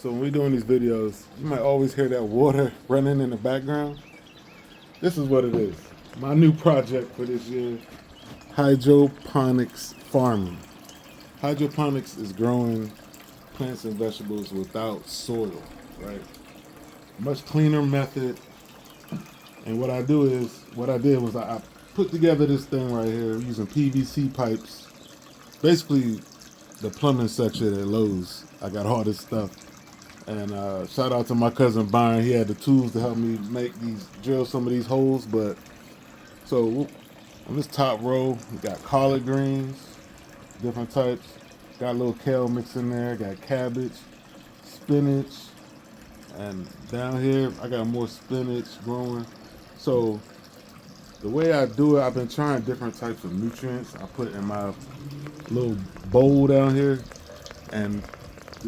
So when we're doing these videos, you might always hear that water running in the background. This is what it is. My new project for this year, hydroponics farming. Hydroponics is growing plants and vegetables without soil, right? Much cleaner method. And what I did was I put together this thing right here using PVC pipes. Basically, the plumbing section at Lowe's. I got all this stuff. And shout out to my cousin Byron. He had the tools to help me drill some of these holes. But so on this top row, we got collard greens, different types. Got a little kale mix in there. Got cabbage, spinach, and down here I got more spinach growing. So the way I do it, I've been trying different types of nutrients. I put in my little bowl down here, and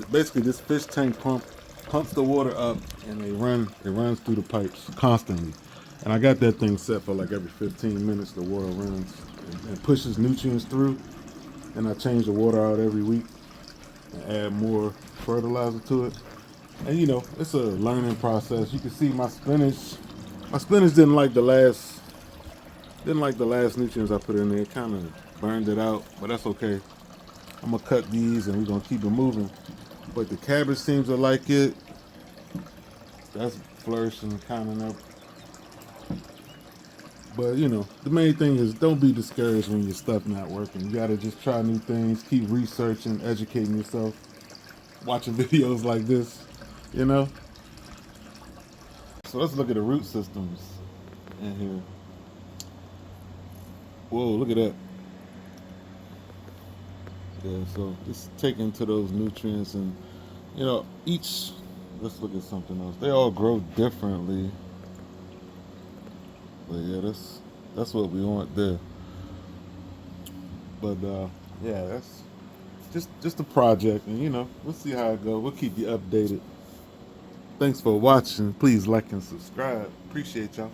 basically this fish tank pumps the water up, and it runs through the pipes constantly. And I got that thing set for like every 15 minutes. The water runs and pushes nutrients through, and I change the water out every week and add more fertilizer to it. And it's a learning process. You can see my spinach. My spinach didn't like the last nutrients I put in there. It kind of burned it out, but that's okay. I'm gonna cut these and we're gonna keep it moving. But the cabbage seems to like it. That's flourishing kind of. But the main thing is don't be discouraged when your stuff not working. You gotta just try new things, keep researching, educating yourself, watching videos like this, you know. So let's look at the root systems in here. Whoa, look at that. Yeah, so just take into those nutrients and each, let's look at something else. They all grow differently. But yeah, that's what we want there. But yeah, that's just a project, and we'll see how it goes. We'll keep you updated. Thanks for watching. Please like and subscribe. Appreciate y'all.